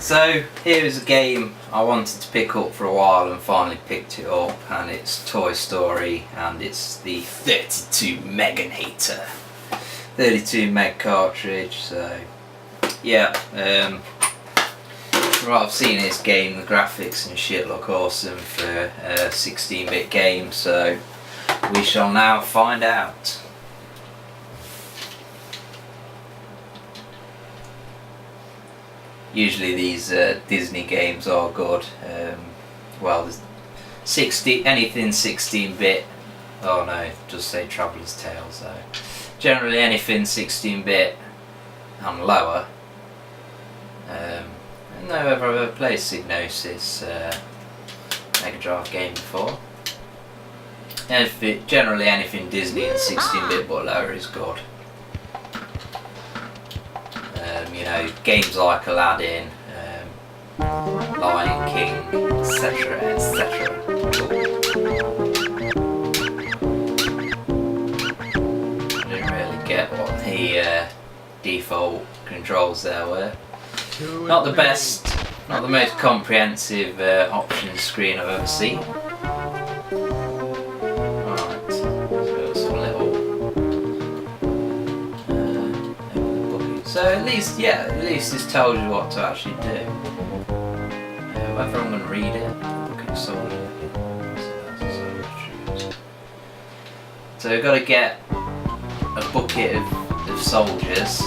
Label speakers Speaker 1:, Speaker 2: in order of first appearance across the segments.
Speaker 1: So here's a game I wanted to pick up for a while and finally picked it up, and it's Toy Story, and it's the 32 Meganator. 32 meg cartridge, so yeah, from what I've seen in this game, the graphics and shit look awesome for a 16-bit game, so we shall now find out. Usually these Disney games are good. Well, there's anything 16-bit. Oh no, just say Traveller's Tale. So generally anything 16-bit and lower. I don't know if I've ever played Psygnosis Megadrive game before. Generally anything Disney and 16-bit but lower is good. You know, games like Aladdin, Lion King, etc, etc. I didn't really get what the default controls there were. Not the best, not the most comprehensive options screen I've ever seen. Right, so some little. So at least this tells you what to actually do. Whether I'm going to read it, look at soldier. So we've got to get a bucket of soldiers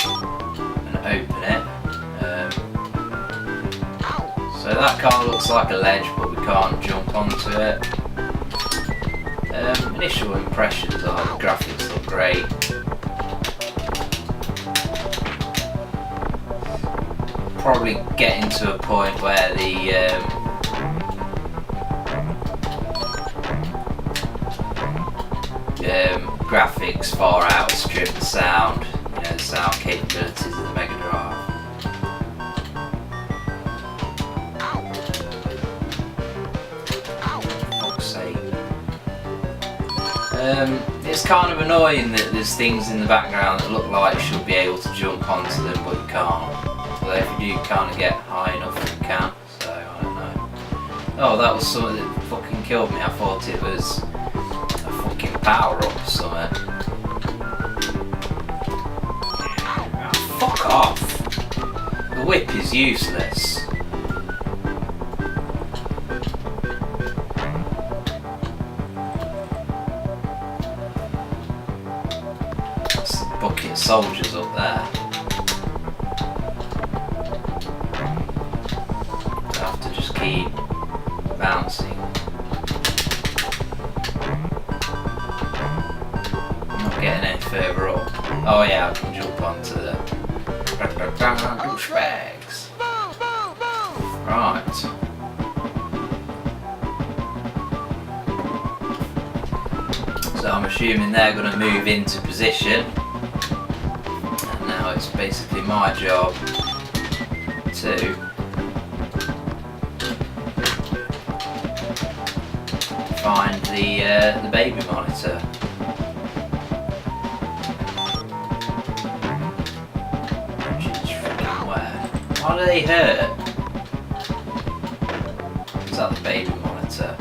Speaker 1: and open it. So that kind of looks like a ledge, but we can't jump onto it. Initial impressions are the graphics look great. Probably getting to a point where the graphics far outstrip the sound, you know, the sound capabilities of the Megadrive. Fuck's sake. It's kind of annoying that there's things in the background that look like you should be able to jump onto them, but you can't. Although if you do kind of get high enough, you can, so I don't know. Oh, that was something that fucking killed me. I thought it was a fucking power-up or something. Oh, fuck off! The whip is useless. That's the bucket of soldiers up there. Keep bouncing. I'm not getting any further up. Oh yeah, I can jump onto the douchebags. Right. So I'm assuming they're going to move into position. And now it's basically my job to find the baby monitor. Which is freaking where? Why do they hurt? Is that the baby monitor?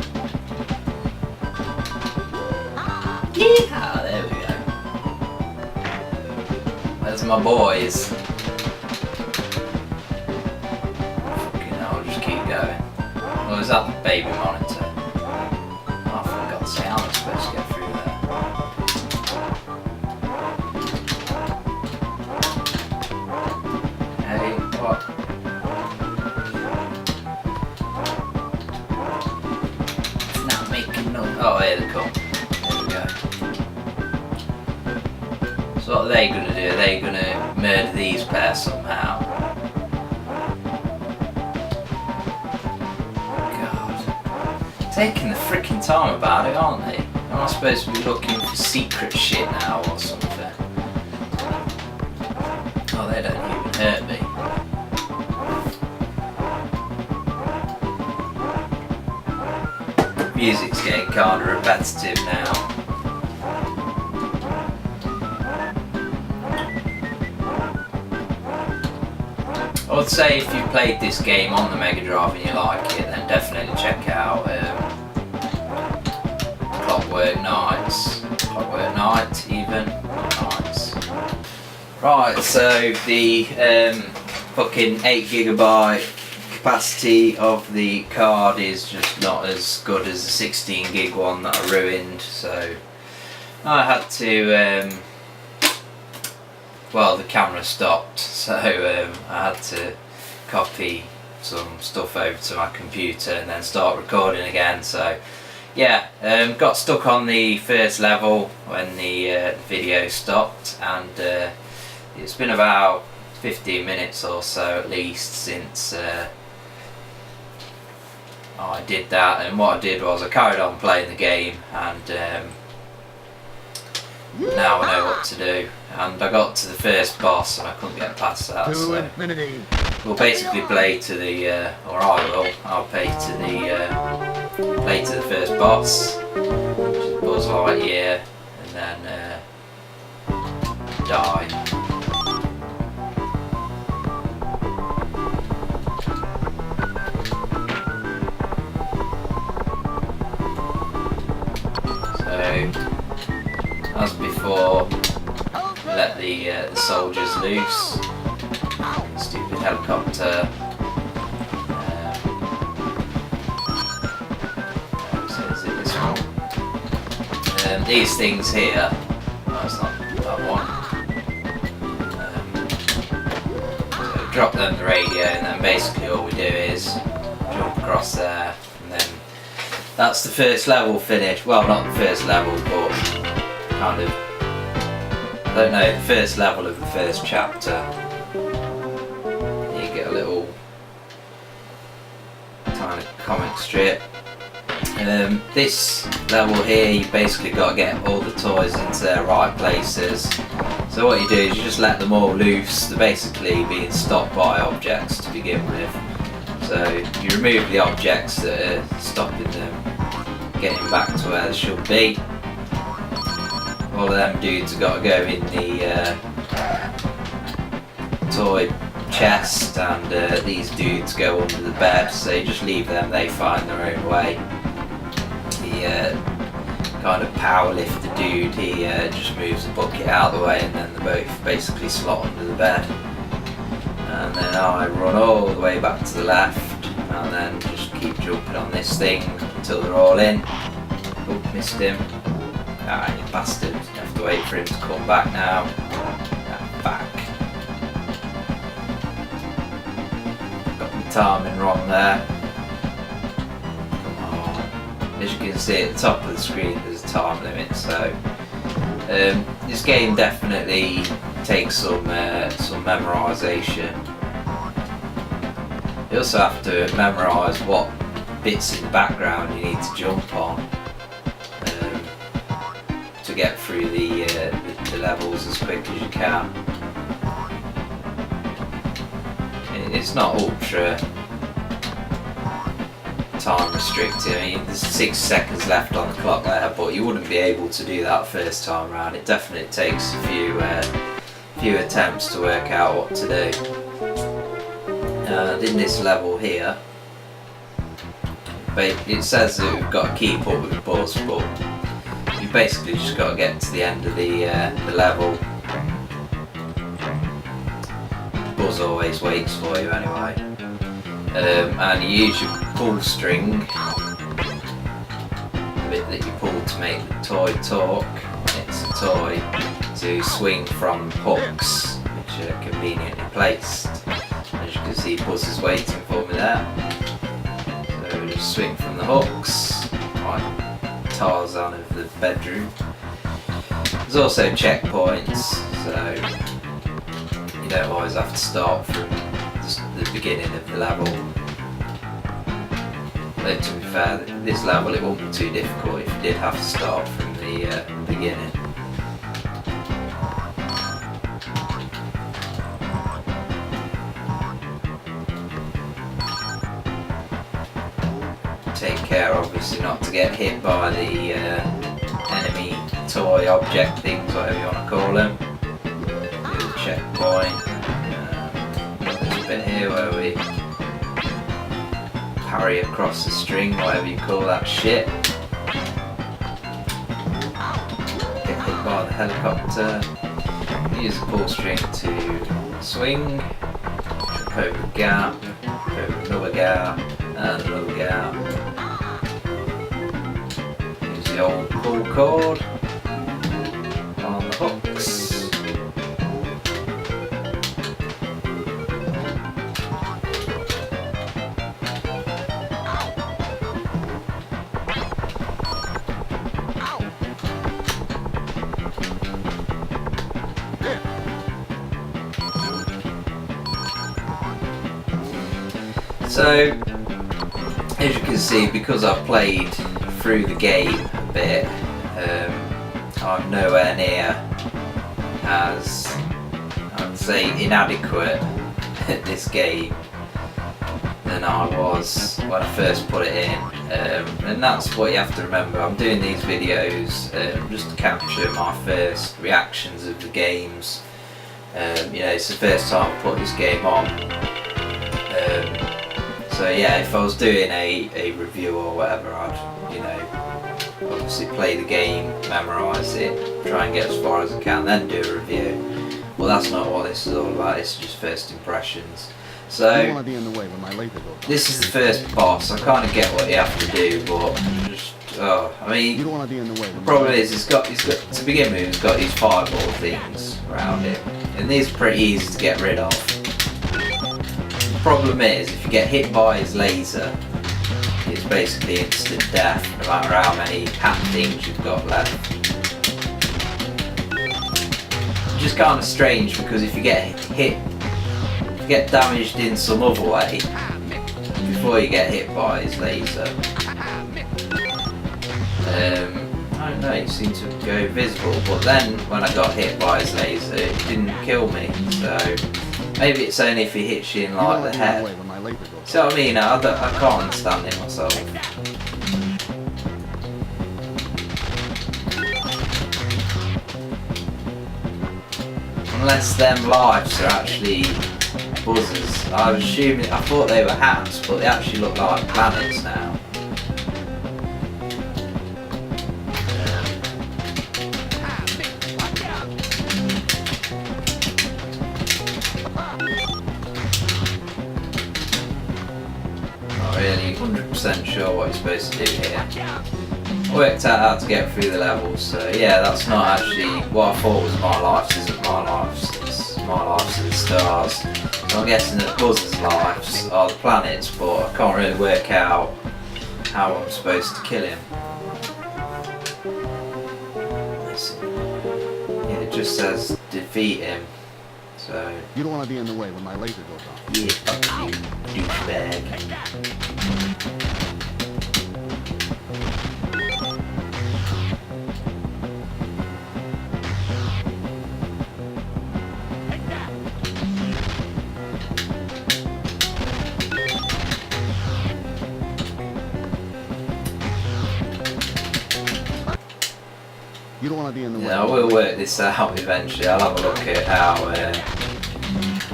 Speaker 1: Yeah, there we go. There's my boys. Fucking hell, I'll just keep going. Or is that the baby monitor? How am I supposed to get through there? Hey, what? It's not making no. Oh, here they come. There we go. So what are they going to do? Are they going to murder these pairs somehow? Taking the freaking time about it, aren't they? Am I supposed to be looking for secret shit now or something? Oh, they don't even hurt me. Music's getting kind of repetitive now. I would say if you played this game on the Megadrive and you like it, then definitely check out Clockwork Night even. Nights. Right, so the fucking 8GB capacity of the card is just not as good as the 16 gig one that I ruined, so I had to well, the camera stopped, so I had to copy some stuff over to my computer and then start recording again. So yeah, got stuck on the first level when the video stopped, and it's been about 15 minutes or so at least since I did that. And what I did was I carried on playing the game, and now I know what to do. And I got to the first boss and I couldn't get past that, so we'll basically play to the, or I'll play to the first boss, which is Buzz Lightyear, and then die. So, as before, let the soldiers loose. Stupid helicopter. So is it this one? These things here. No, it's not that one. So drop them the radio, and then basically all we do is jump across there, and then that's the first level finished. Well, not the first level, but kind of. I don't know, the first level of the first chapter. You get a little tiny comic strip. This level here, you basically got to get all the toys into their right places. So what you do is you just let them all loose. They're basically being stopped by objects to begin with. So you remove the objects that are stopping them getting back to where they should be. All of them dudes have got to go in the toy chest, and these dudes go under the bed, so you just leave them, they find their own way. The kind of power lifter dude, he just moves the bucket out of the way, and then they both basically slot under the bed. And then I run all the way back to the left, and then just keep jumping on this thing until they're all in. Oh, missed him. Ah, you bastard. You have to wait for him to come back now. Back. Got the timing wrong there. Come on. As you can see at the top of the screen, there's a time limit, so this game definitely takes some memorisation. You also have to memorise what bits in the background you need to jump on to get through the levels as quick as you can. It's not ultra time restricted. I mean, there's 6 seconds left on the clock there, but you wouldn't be able to do that first time round. It definitely takes a few attempts to work out what to do. And in this level here, it says that we've got to keep up with Buzz, but you basically just got to get to the end of the level. Buzz always waits for you anyway. And you use your pull string, the bit that you pull to make the toy talk. It's a toy to swing from hooks, which are conveniently placed. As you can see, Buzz is waiting for me there. So we just swing from the hooks, like Tarzan of the bedroom. There's also checkpoints, so you don't always have to start from the beginning of the level. But to be fair, this level it won't be too difficult if you did have to start from the beginning. Take care obviously not to get hit by the enemy toy object things, whatever you want to call them. Do the checkpoint. There's a bit here battery across the string, whatever you call that shit. Get hit by the helicopter. Use the pull string to swing, jump over a gap, over another gap, and another gap. Use the old pull cord on the hooks. So, as you can see, because I've played through the game a bit, I'm nowhere near as, I'd say, inadequate at this game than I was when I first put it in. And that's what you have to remember. I'm doing these videos just to capture my first reactions of the games. You know, it's the first time I put this game on. So yeah, if I was doing a review or whatever, I'd, you know, obviously play the game, memorise it, try and get as far as I can, then do a review. Well, that's not what this is all about, it's just first impressions. So, this is the first boss. I kind of get what you have to do, but just, I mean, the problem is he's got, to begin with, he's got these fireball things around him, and these are pretty easy to get rid of. The problem is, if you get hit by his laser, it's basically instant death, no matter how many hat things you've got left. It's just kind of strange, because if you get hit, if you get damaged in some other way, before you get hit by his laser, I don't know, it seemed to go invisible, but then when I got hit by his laser, it didn't kill me, so maybe it's only if he hits you in like the head. See what I mean? I can't understand it myself. Unless them lives are actually buzzers. I thought they were hats, but they actually look like planets now. Really 100% sure what you're supposed to do here. I worked out how to get through the levels, so yeah, that's not actually what I thought was my lives, isn't my lives, it's my lives are the stars. So I'm guessing that Buzz's lives are the planets, but I can't really work out how I'm supposed to kill him. Yeah, it just says defeat him. So
Speaker 2: you don't want to be in the way when my laser goes off.
Speaker 1: Yeah, fuck you, douchebag.
Speaker 2: You don't want to be in the way.
Speaker 1: Yeah, I will work this out eventually. I'll have a look at how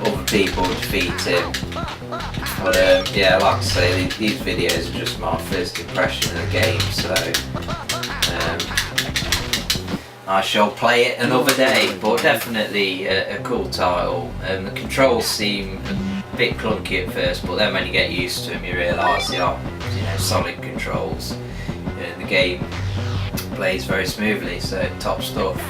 Speaker 1: other people defeat him. But yeah, like I say, these videos are just my first impression of the game, so I shall play it another day. But definitely a cool title. The controls seem a bit clunky at first, but then when you get used to them, you realise they are, you know, solid controls. The game plays very smoothly, so top stuff.